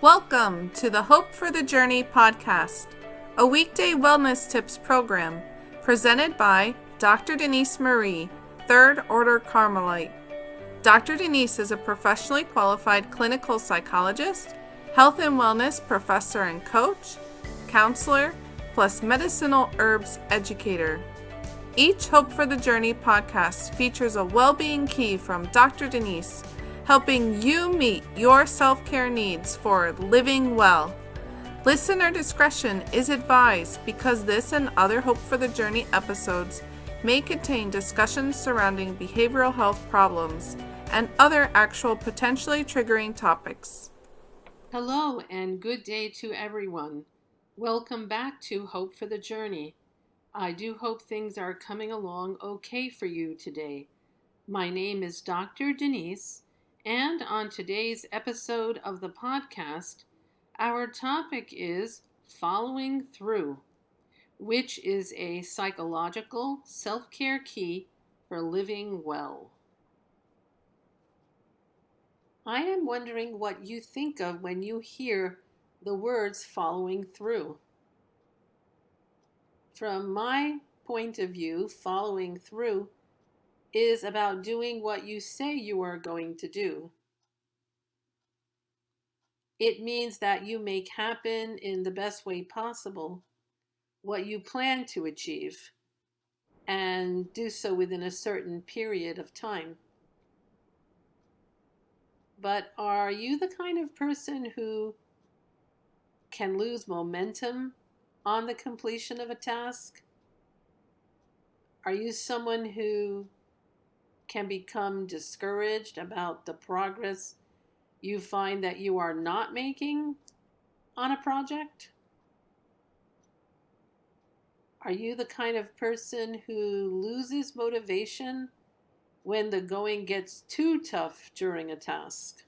Welcome to the Hope for the Journey podcast, a weekday wellness tips program presented by Dr. Denise Marie, Third Order Carmelite. Dr. Denise is a professionally qualified clinical psychologist, health and wellness professor and coach, counselor, plus medicinal herbs educator. Each Hope for the Journey podcast features a well-being key from Dr. Denise, helping you meet your self-care needs for living well. Listener discretion is advised because this and other Hope for the Journey episodes may contain discussions surrounding behavioral health problems and other actual potentially triggering topics. Hello and good day to everyone. Welcome back to Hope for the Journey. I do hope things are coming along okay for you today. My name is Dr. Denise, and on today's episode of the podcast, our topic is following through, which is a psychological self-care key for living well. I am wondering what you think of when you hear the words following through. From my point of view, following through is about doing what you say you are going to do. It means that you make happen in the best way possible what you plan to achieve and do so within a certain period of time. But are you the kind of person who can lose momentum on the completion of a task? Are you someone who can become discouraged about the progress you find that you are not making on a project? Are you the kind of person who loses motivation when the going gets too tough during a task?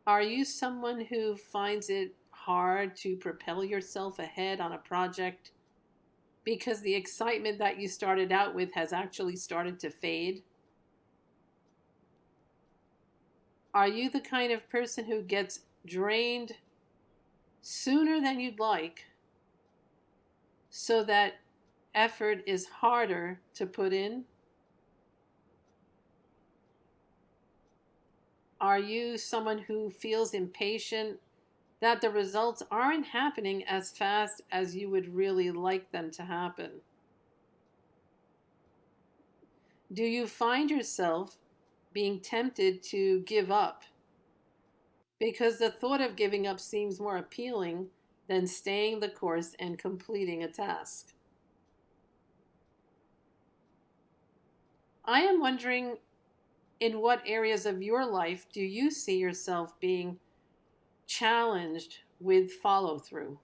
Are you someone who finds it hard to propel yourself ahead on a project because the excitement that you started out with has actually started to fade? Are you the kind of person who gets drained sooner than you'd like so that effort is harder to put in? Are you someone who feels impatient that the results aren't happening as fast as you would really like them to happen? Do you find yourself being tempted to give up because the thought of giving up seems more appealing than staying the course and completing a task? I am wondering, in what areas of your life do you see yourself being challenged with follow through?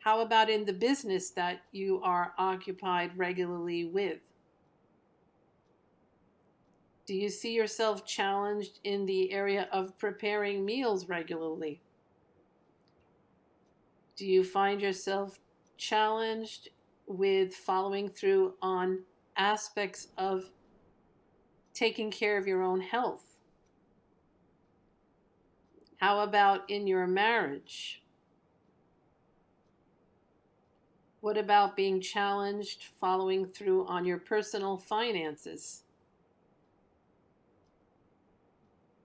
How about in the business that you are occupied regularly with? Do you see yourself challenged in the area of preparing meals regularly? Do you find yourself challenged with following through on aspects of taking care of your own health? How about in your marriage? What about being challenged following through on your personal finances?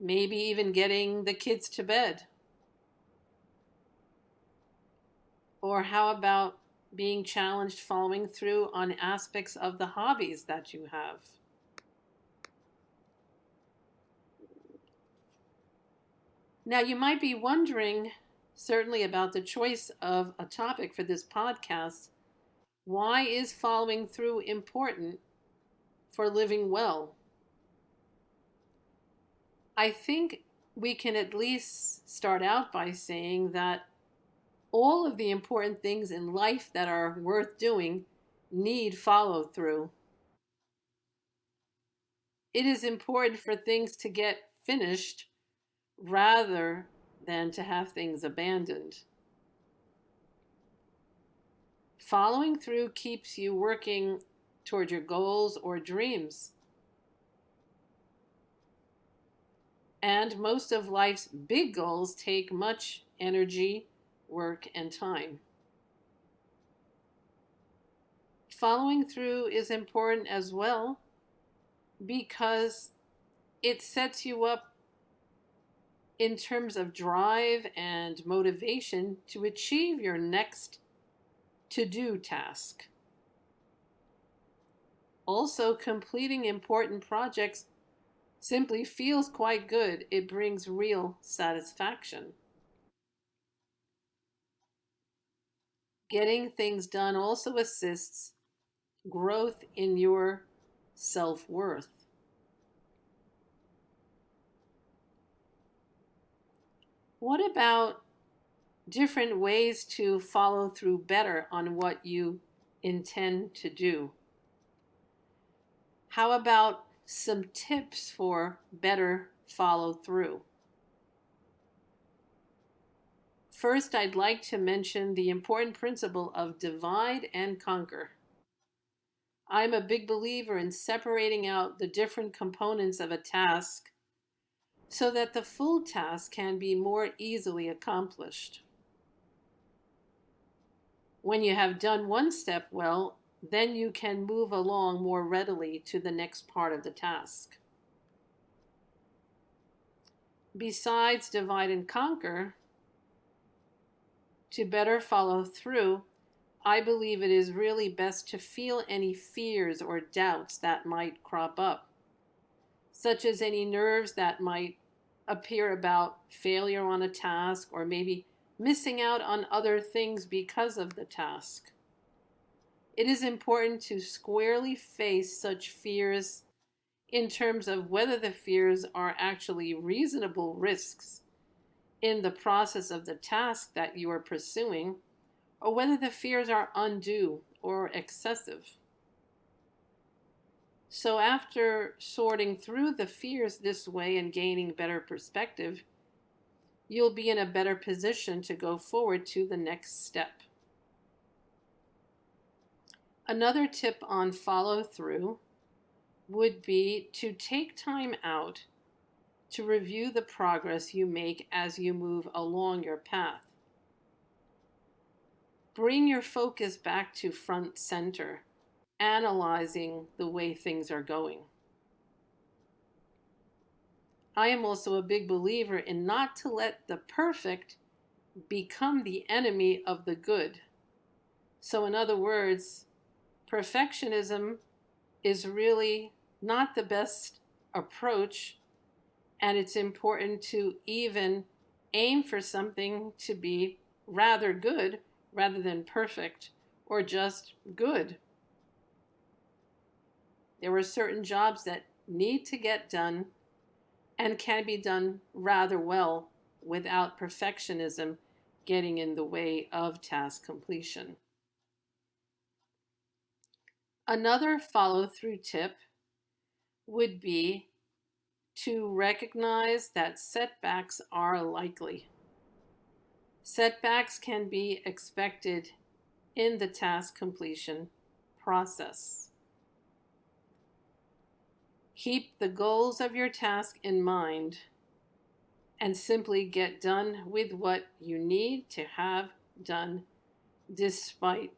Maybe even getting the kids to bed? Or how about being challenged following through on aspects of the hobbies that you have? Now, you might be wondering, certainly about the choice of a topic for this podcast. Why is following through important for living well? I think we can at least start out by saying that all of the important things in life that are worth doing need follow through. It is important for things to get finished rather than to have things abandoned. Following through keeps you working toward your goals or dreams. And most of life's big goals take much energy, work, and time. Following through is important as well because it sets you up in terms of drive and motivation to achieve your next to-do task. Also, completing important projects simply feels quite good. It brings real satisfaction. Getting things done also assists growth in your self-worth. What about different ways to follow through better on what you intend to do? How about some tips for better follow through? First, I'd like to mention the important principle of divide and conquer. I'm a big believer in separating out the different components of a task so that the full task can be more easily accomplished. When you have done one step well, then you can move along more readily to the next part of the task. Besides divide and conquer, to better follow through, I believe it is really best to feel any fears or doubts that might crop up, such as any nerves that might appear about failure on a task or maybe missing out on other things because of the task. It is important to squarely face such fears in terms of whether the fears are actually reasonable risks in the process of the task that you are pursuing, or whether the fears are undue or excessive. So after sorting through the fears this way and gaining better perspective, you'll be in a better position to go forward to the next step. Another tip on follow through would be to take time out to review the progress you make as you move along your path. Bring your focus back to front center, analyzing the way things are going. I am also a big believer in not to let the perfect become the enemy of the good. So in other words, perfectionism is really not the best approach, and it's important to even aim for something to be rather good rather than perfect or just good. There are certain jobs that need to get done and can be done rather well without perfectionism getting in the way of task completion. Another follow-through tip would be to recognize that setbacks are likely. Setbacks can be expected in the task completion process. Keep the goals of your task in mind and simply get done with what you need to have done despite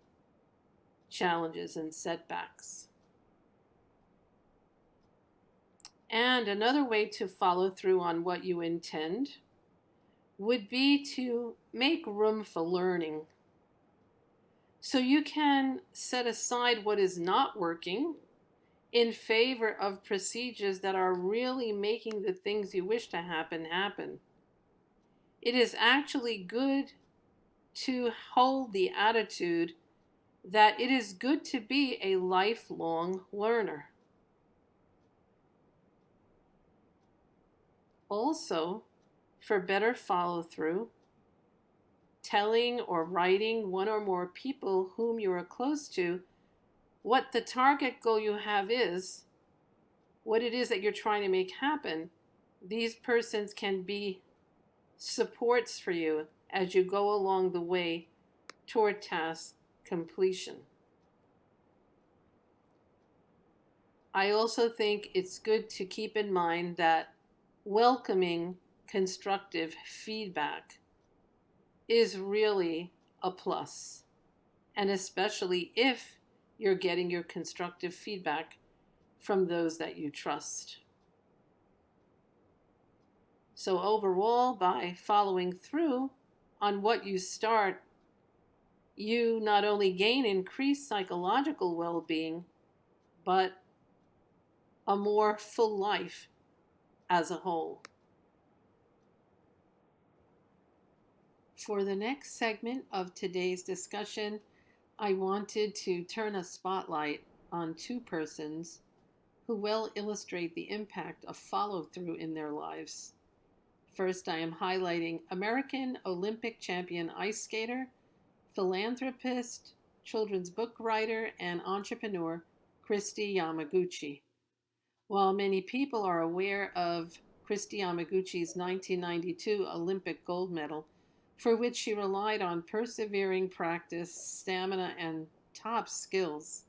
challenges and setbacks. And another way to follow through on what you intend would be to make room for learning. So you can set aside what is not working in favor of procedures that are really making the things you wish to happen happen. It is actually good to hold the attitude that it is good to be a lifelong learner. Also, for better follow through, telling or writing one or more people whom you are close to what the target goal you have is, what it is that you're trying to make happen. These persons can be supports for you as you go along the way toward task completion. I also think it's good to keep in mind that welcoming constructive feedback is really a plus, and especially if you're getting your constructive feedback from those that you trust. So, overall, by following through on what you start, you not only gain increased psychological well being, but a more full life as a whole. For the next segment of today's discussion, I wanted to turn a spotlight on two persons who well illustrate the impact of follow through in their lives. First, I am highlighting American Olympic champion ice skater, philanthropist, children's book writer, and entrepreneur Kristi Yamaguchi. While many people are aware of Kristi Yamaguchi's 1992 Olympic gold medal, for which she relied on persevering practice, stamina, and top skills,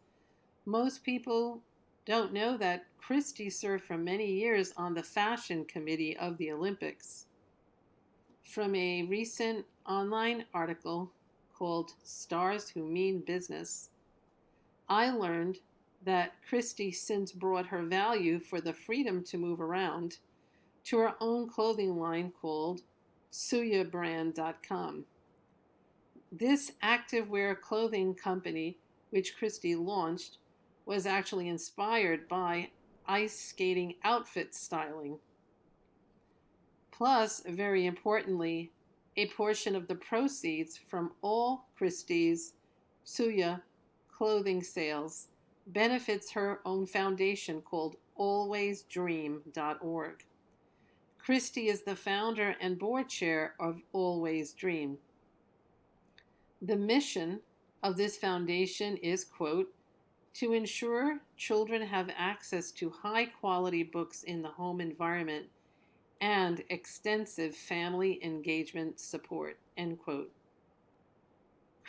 most people don't know that Kristi served for many years on the fashion committee of the Olympics. From a recent online article called Stars Who Mean Business, I learned that Kristi since brought her value for the freedom to move around to her own clothing line called SuyaBrand.com. This activewear clothing company, which Kristi launched, was actually inspired by ice skating outfit styling. Plus, very importantly, a portion of the proceeds from all Kristi's Suya clothing sales benefits her own foundation called alwaysdream.org. Kristi is the founder and board chair of Always Dream. The mission of this foundation is, quote, to ensure children have access to high-quality books in the home environment and extensive family engagement support, end quote.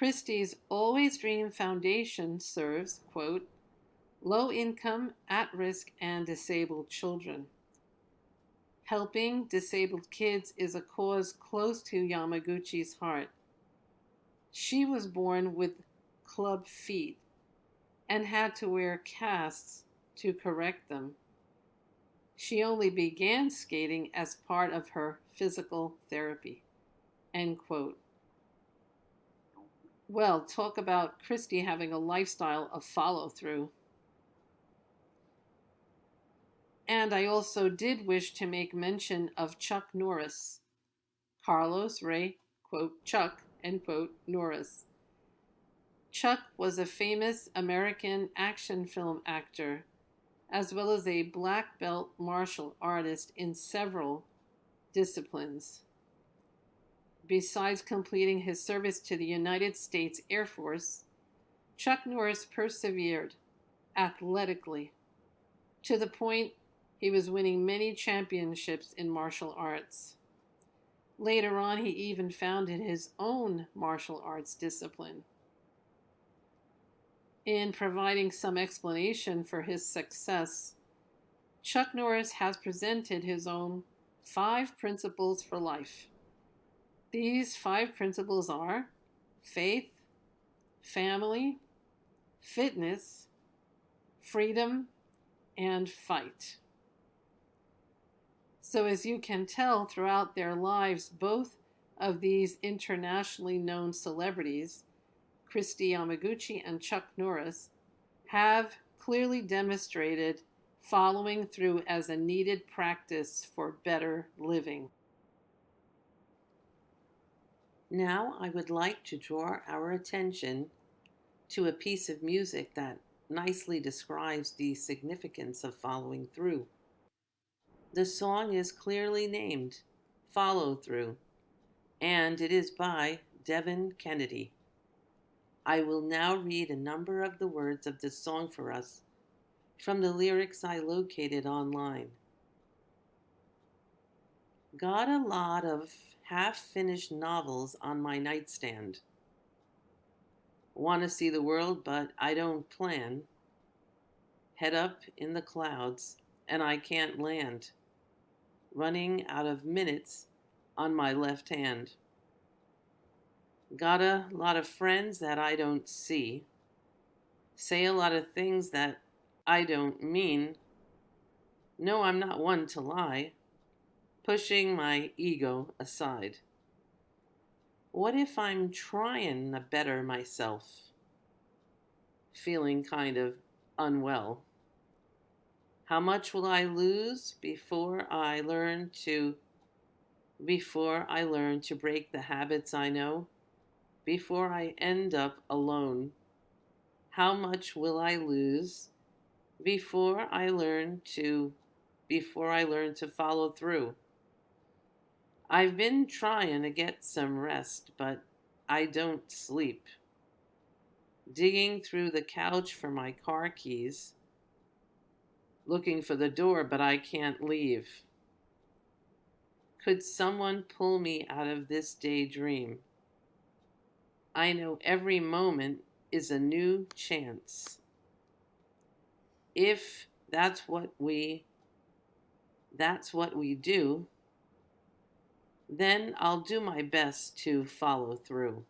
Kristi's Always Dream Foundation serves, quote, low-income, at-risk, and disabled children. Helping disabled kids is a cause close to Yamaguchi's heart. She was born with club feet and had to wear casts to correct them. She only began skating as part of her physical therapy, end quote. Well, talk about Kristi having a lifestyle of follow-through. And I also did wish to make mention of Chuck Norris, Carlos Ray, quote, Chuck, end quote, Norris. Chuck was a famous American action film actor, as well as a black belt martial artist in several disciplines. Besides completing his service to the United States Air Force, Chuck Norris persevered athletically to the point he was winning many championships in martial arts. Later on, he even founded his own martial arts discipline. In providing some explanation for his success, Chuck Norris has presented his own 5 principles for life. These 5 principles are faith, family, fitness, freedom, and fight. So as you can tell throughout their lives, both of these internationally known celebrities, Kristi Yamaguchi and Chuck Norris, have clearly demonstrated following through as a needed practice for better living. Now I would like to draw our attention to a piece of music that nicely describes the significance of following through. The song is clearly named Follow Through, and it is by Devin Kennedy. I will now read a number of the words of this song for us from the lyrics I located online. Got a lot of half-finished novels on my nightstand. Want to see the world, but I don't plan. Head up in the clouds, and I can't land. running out of minutes on my left hand. Got a lot of friends that I don't see. Say a lot of things that I don't mean. No, I'm not one to lie. Pushing my ego aside. What if I'm trying to better myself? Feeling kind of unwell. How much will I lose before I learn to break the habits I know? Before I end up alone? How much will I lose before I learn to follow through? I've been trying to get some rest, but I don't sleep. Digging through the couch for my car keys, looking for the door, but I can't leave. Could someone pull me out of this daydream? I know every moment is a new chance. If that's what we do, then I'll do my best to follow through.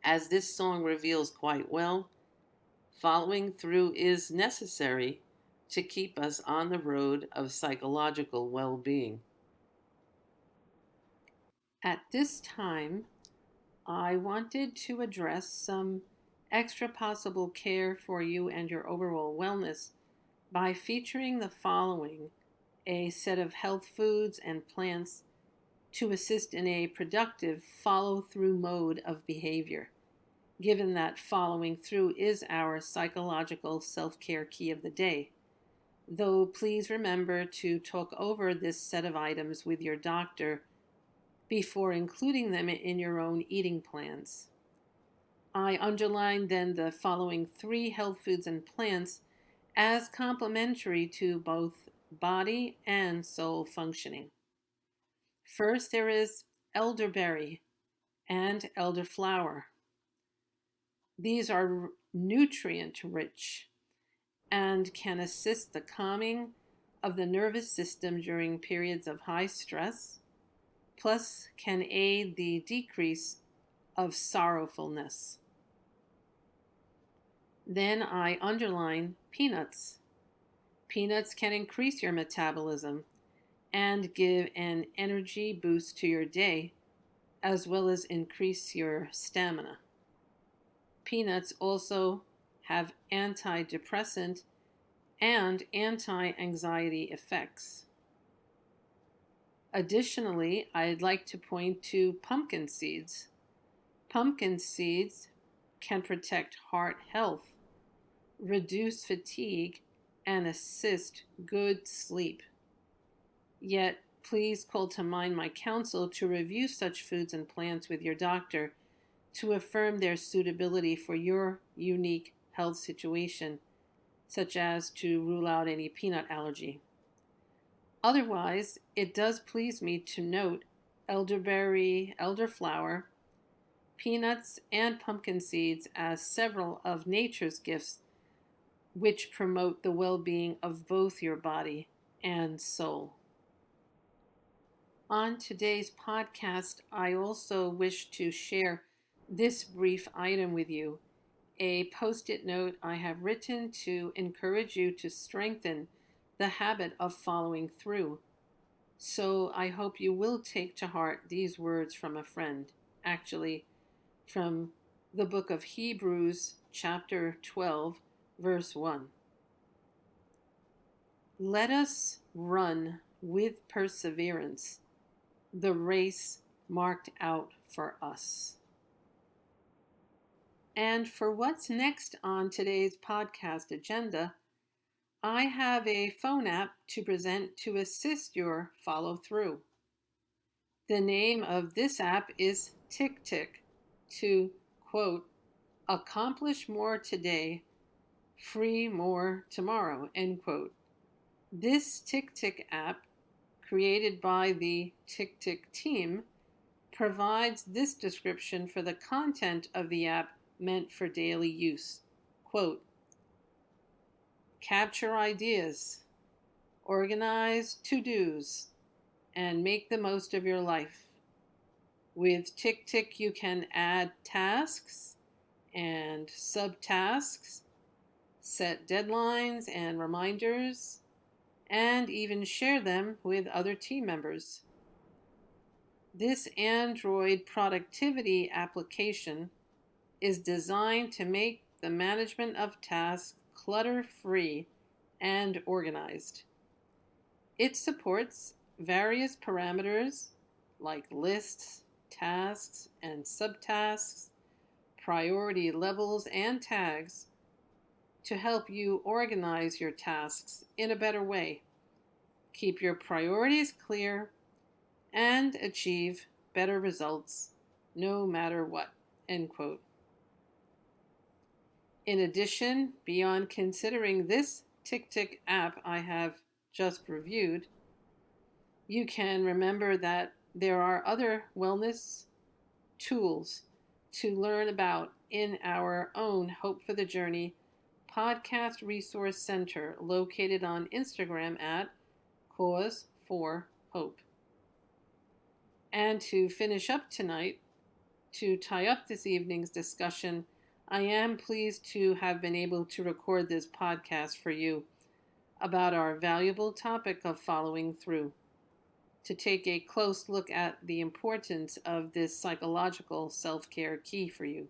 As this song reveals quite well, following through is necessary to keep us on the road of psychological well-being. At this time, I wanted to address some extra possible care for you and your overall wellness by featuring the following: a set of health foods and plants to assist in a productive follow-through mode of behavior, given that following through is our psychological self-care key of the day. Though please remember to talk over this set of items with your doctor before including them in your own eating plans. I underline then the following 3 health foods and plants as complementary to both body and soul functioning. First, there is elderberry and elderflower. These are nutrient rich and can assist the calming of the nervous system during periods of high stress, plus can aid the decrease of sorrowfulness. Then I underline peanuts. Peanuts can increase your metabolism and give an energy boost to your day, as well as increase your stamina. Peanuts also have antidepressant and anti-anxiety effects. Additionally, I'd like to point to pumpkin seeds. Pumpkin seeds can protect heart health, reduce fatigue, and assist good sleep. Yet, please call to mind my counsel to review such foods and plants with your doctor to affirm their suitability for your unique health situation, such as to rule out any peanut allergy. Otherwise, it does please me to note elderberry, elderflower, peanuts, and pumpkin seeds as several of nature's gifts which promote the well-being of both your body and soul. On today's podcast, I also wish to share this brief item with you, a post-it note I have written to encourage you to strengthen the habit of following through. So I hope you will take to heart these words from a friend, actually from the book of Hebrews, chapter 12, verse 1. Let us run with perseverance the race marked out for us. And for what's next on today's podcast agenda, I have a phone app to present to assist your follow through. The name of this app is Tick Tick, to, quote, accomplish more today, free more tomorrow, end quote. This Tick Tick app, created by the Tick Tick team, provides this description for the content of the app meant for daily use. Quote, capture ideas, organize to-dos, and make the most of your life. With Tick Tick, you can add tasks and subtasks, set deadlines and reminders, and even share them with other team members. This Android productivity application is designed to make the management of tasks clutter-free and organized. It supports various parameters like lists, tasks and subtasks, priority levels, and tags to help you organize your tasks in a better way, keep your priorities clear, and achieve better results no matter what." End quote. In addition, beyond considering this Tick Tick app I have just reviewed, you can remember that there are other wellness tools to learn about in our own Hope for the Journey podcast resource center located on Instagram at Cause for Hope. And to finish up tonight, to tie up this evening's discussion, I am pleased to have been able to record this podcast for you about our valuable topic of following through, to take a close look at the importance of this psychological self-care key for you.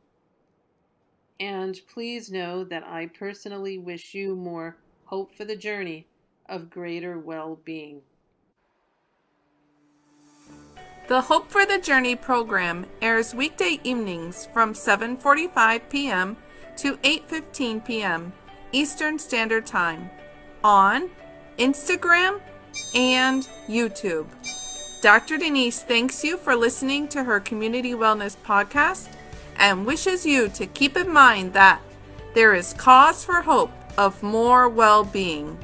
And please know that I personally wish you more hope for the journey of greater well-being. The Hope for the Journey program airs weekday evenings from 7:45 p.m. to 8:15 p.m. Eastern Standard Time on Instagram and YouTube. Dr. Denise thanks you for listening to her Community Wellness podcast and wishes you to keep in mind that there is cause for hope of more well-being.